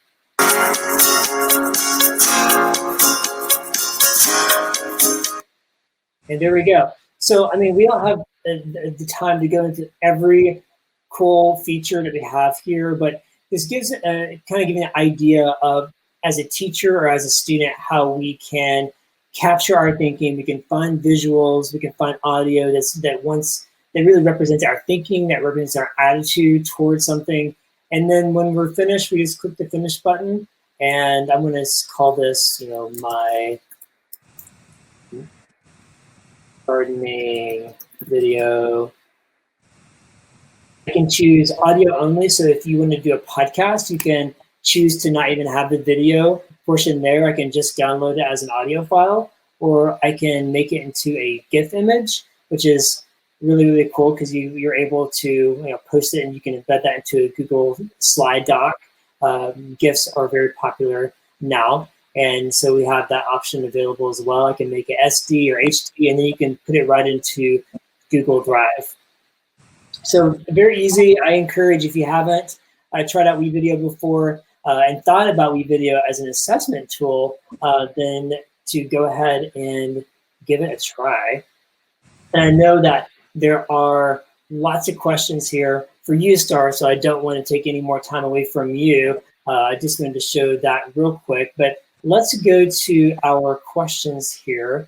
And there we go. So, I mean, we don't have the time to go into every cool feature that we have here, but this gives kind of giving an idea of, as a teacher or as a student, how we can capture our thinking. We can find visuals, we can find audio that really represents our thinking, that represents our attitude towards something. And then when we're finished, we just click the finish button, and I'm going to call this, my gardening video. I can choose audio only, so if you want to do a podcast, you can choose to not even have the video portion there. I can just download it as an audio file, or I can make it into a GIF image, which is really, really cool because you're able to post it and you can embed that into a Google slide doc. GIFs are very popular now, and so we have that option available as well. I can make it SD or HD, and then you can put it right into Google Drive. So very easy. I encourage, if you haven't tried out WeVideo before and thought about WeVideo as an assessment tool, then to go ahead and give it a try. And I know that there are lots of questions here for you, Starr, so I don't want to take any more time away from you. I just wanted to show that real quick. But let's go to our questions here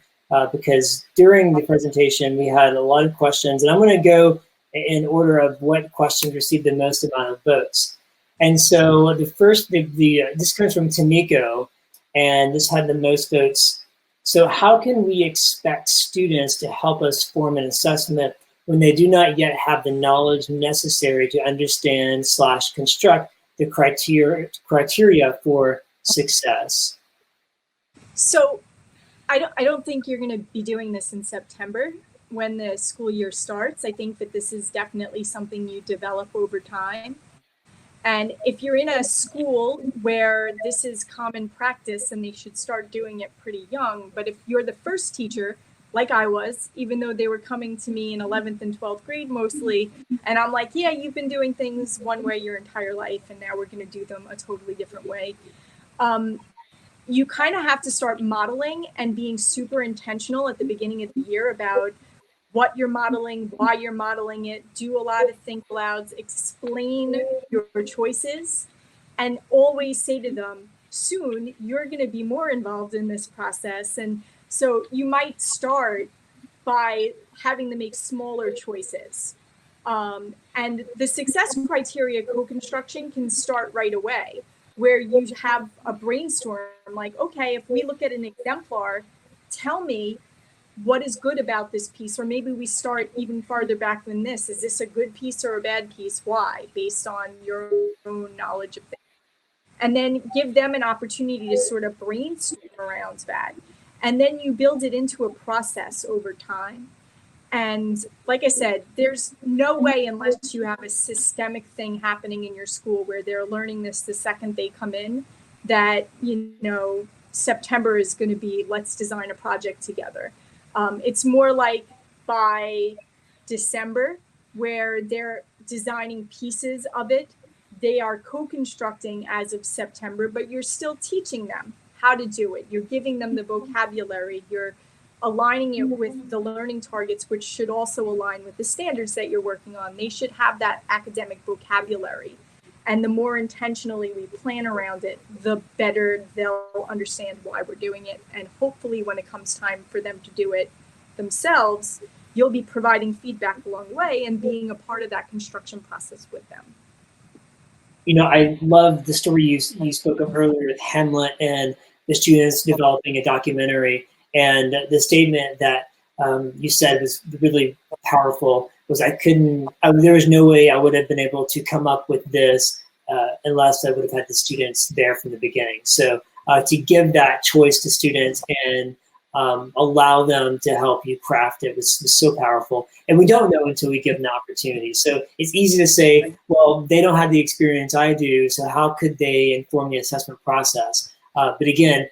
because during the presentation we had a lot of questions, and I'm going to go in order of what questions received the most amount of votes. And so the first, this comes from Tamiko, and this had the most votes. So how can we expect students to help us form an assessment when they do not yet have the knowledge necessary to understand / construct the criteria for success? So I don't think you're going to be doing this in September when the school year starts. I think that this is definitely something you develop over time. And if you're in a school where this is common practice, and they should start doing it pretty young, but if you're the first teacher, like I was, even though they were coming to me in 11th and 12th grade mostly, and I'm like, yeah, you've been doing things one way your entire life, and now we're going to do them a totally different way. You kind of have to start modeling and being super intentional at the beginning of the year about what you're modeling, why you're modeling it, do a lot of think alouds, explain your choices, and always say to them, soon you're going to be more involved in this process. And so you might start by having them make smaller choices. And the success criteria co-construction can start right away, where you have a brainstorm like, okay, if we look at an exemplar, tell me what is good about this piece, or maybe we start even farther back than this. Is this a good piece or a bad piece? Why? Based on your own knowledge of things. And then give them an opportunity to sort of brainstorm around that. And then you build it into a process over time. And like I said, there's no way, unless you have a systemic thing happening in your school where they're learning this the second they come in, that, September is going to be, let's design a project together. It's more like by December, where they're designing pieces of it. They are co-constructing as of September, but you're still teaching them how to do it. You're giving them the vocabulary. You're aligning it with the learning targets, which should also align with the standards that you're working on. They should have that academic vocabulary. And the more intentionally we plan around it, the better they'll understand why we're doing it. And hopefully when it comes time for them to do it themselves, you'll be providing feedback along the way and being a part of that construction process with them. I love the story you spoke of earlier with Hamlet and the students developing a documentary. And the statement that you said was really powerful. Was there was no way I would have been able to come up with this unless I would have had the students there from the beginning. So to give that choice to students and allow them to help you craft it was so powerful. And we don't know until we give them the opportunity. So it's easy to say, well, they don't have the experience I do, so how could they inform the assessment process? But again,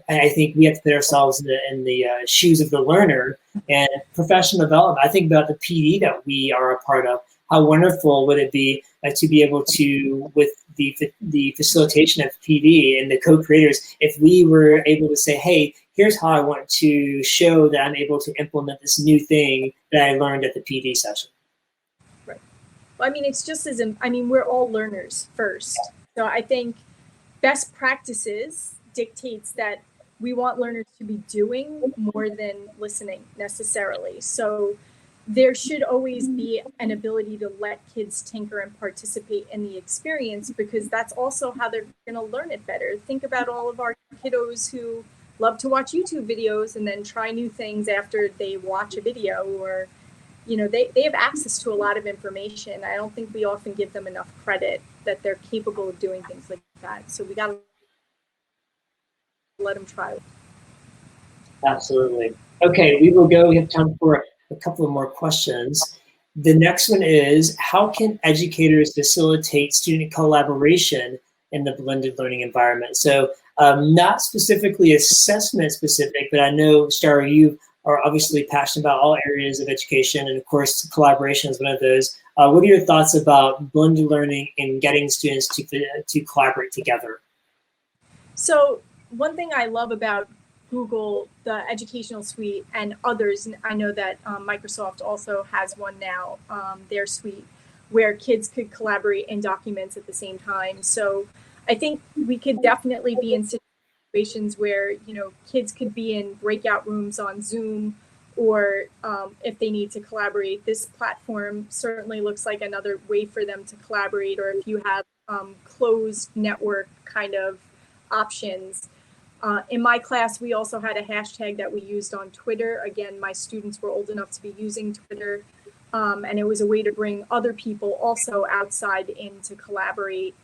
I think we have to put ourselves in the shoes of the learner and professional development. I think about the PD that we are a part of. How wonderful would it be to be able to, with the facilitation of PD and the co-creators, if we were able to say, hey, here's how I want to show that I'm able to implement this new thing that I learned at the PD session. Right. Well, it's just we're all learners first. So I think best practices dictates that we want learners to be doing more than listening necessarily. So there should always be an ability to let kids tinker and participate in the experience, because that's also how they're going to learn it better. Think about all of our kiddos who love to watch YouTube videos and then try new things after they watch a video, or they have access to a lot of information. I don't think we often give them enough credit that they're capable of doing things like that. So we got to let them try. Absolutely. Okay, we will go. We have time for a couple of more questions. The next one is, how can educators facilitate student collaboration in the blended learning environment? So not specifically assessment specific, but I know, Starr, you are obviously passionate about all areas of education, and of course, collaboration is one of those. What are your thoughts about blended learning and getting students to collaborate together? So one thing I love about Google, the educational suite, and others, and I know that Microsoft also has one now, their suite, where kids could collaborate in documents at the same time. So I think we could definitely be in situations situations where, kids could be in breakout rooms on Zoom, or if they need to collaborate, this platform certainly looks like another way for them to collaborate. Or if you have closed network kind of options. In my class, we also had a hashtag that we used on Twitter. Again, my students were old enough to be using Twitter, and it was a way to bring other people also outside in to collaborate.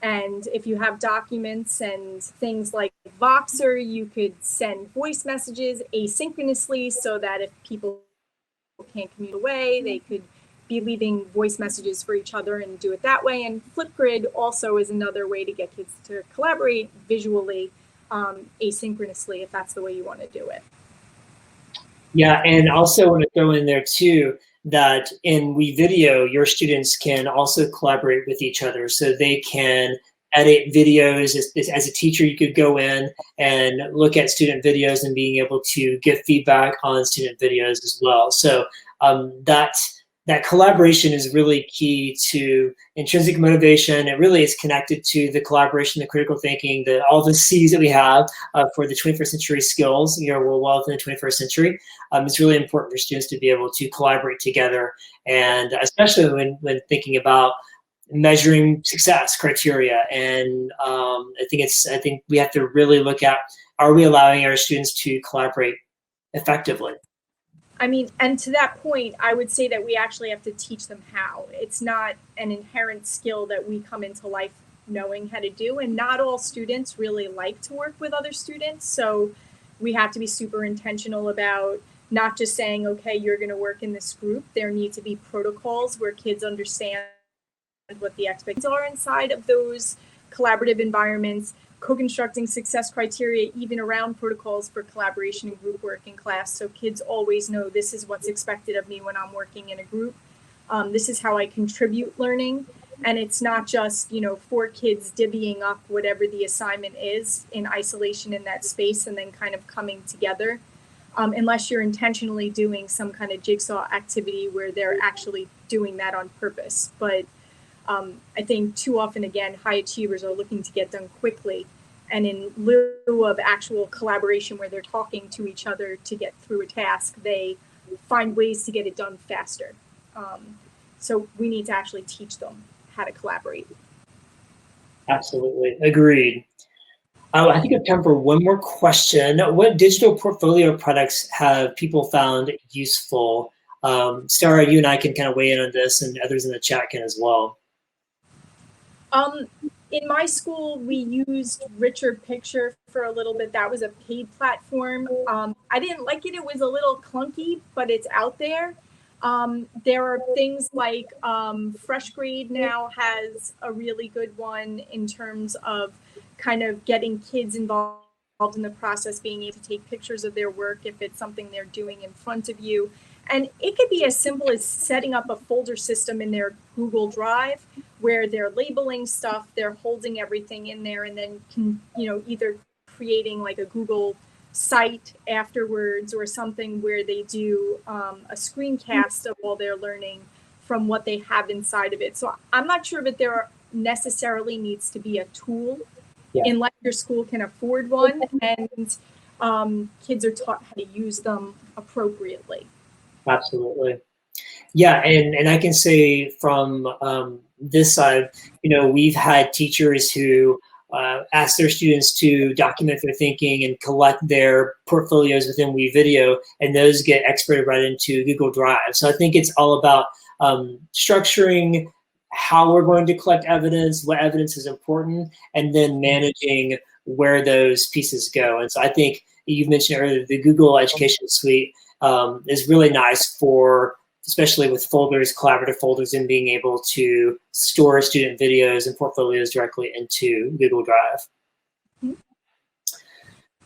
And if you have documents and things like Voxer, you could send voice messages asynchronously, so that if people can't commute away, they could be leaving voice messages for each other and do it that way. And Flipgrid also is another way to get kids to collaborate visually, asynchronously, if that's the way you want to do it. Yeah, and also want to throw in there too that in WeVideo, your students can also collaborate with each other, so they can edit videos. As a teacher, you could go in and look at student videos and being able to give feedback on student videos as well. So that collaboration is really key to intrinsic motivation. It really is connected to the collaboration, the critical thinking, all the C's that we have for the 21st century skills. We're well within the 21st century. It's really important for students to be able to collaborate together, and especially when thinking about measuring success criteria. And I think we have to really look at, are we allowing our students to collaborate effectively? I mean, and to that point, I would say that we actually have to teach them how. It's not an inherent skill that we come into life knowing how to do, and not all students really like to work with other students. So we have to be super intentional about not just saying, okay, you're going to work in this group. There need to be protocols where kids understand what the expectations are inside of those collaborative environments, co-constructing success criteria even around protocols for collaboration and group work in class, so kids always know this is what's expected of me when I'm working in a group. This is how I contribute learning, and it's not just 4 kids divvying up whatever the assignment is in isolation in that space and then kind of coming together, unless you're intentionally doing some kind of jigsaw activity where they're actually doing that on purpose. But I think too often, again, high achievers are looking to get done quickly, and in lieu of actual collaboration where they're talking to each other to get through a task, they find ways to get it done faster. So we need to actually teach them how to collaborate. Absolutely, agreed. I think I have time for one more question. What digital portfolio products have people found useful? Starr, you and I can kind of weigh in on this, and others in the chat can as well. In my school, we used Richer Picture for a little bit. That was a paid platform. I didn't like it. It was a little clunky, but it's out there. There are things like Fresh Grade now has a really good one in terms of kind of getting kids involved in the process, being able to take pictures of their work if it's something they're doing in front of you. And it could be as simple as setting up a folder system in their Google Drive where they're labeling stuff, they're holding everything in there, and then either creating like a Google site afterwards or something where they do a screencast of all their learning from what they have inside of it. So I'm not sure that there necessarily needs to be a tool unless your school can afford one and kids are taught how to use them appropriately. Absolutely. Yeah, and I can say from this side, we've had teachers who ask their students to document their thinking and collect their portfolios within WeVideo, and those get exported right into Google Drive. So I think it's all about structuring how we're going to collect evidence, what evidence is important, and then managing where those pieces go. And so I think you've mentioned earlier, the Google Education Suite is really nice for, especially with folders, collaborative folders, and being able to store student videos and portfolios directly into Google Drive. Mm-hmm.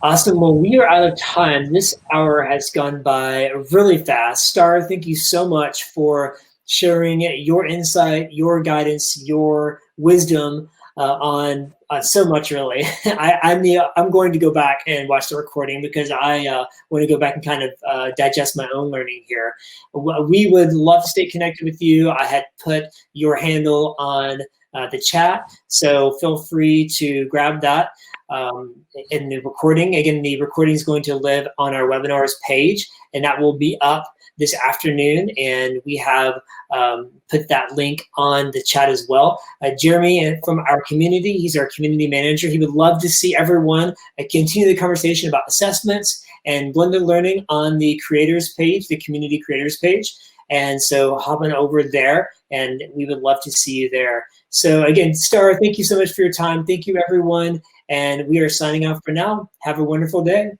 Awesome. Well, we are out of time. This hour has gone by really fast. Starr, thank you so much for sharing your insight, your guidance, your wisdom on so much, really. I'm going to go back and watch the recording because I want to go back and kind of digest my own learning here. We would love to stay connected with you. I had put your handle on the chat. So feel free to grab that in the recording. Again, the recording is going to live on our webinars page, and that will be up this afternoon, and we have put that link on the chat as well. Jeremy from our community, he's our community manager. He would love to see everyone continue the conversation about assessments and blended learning on the creators page, the community creators page. And so hop on over there, and we would love to see you there. So again, Starr, thank you so much for your time. Thank you, everyone. And we are signing off for now. Have a wonderful day.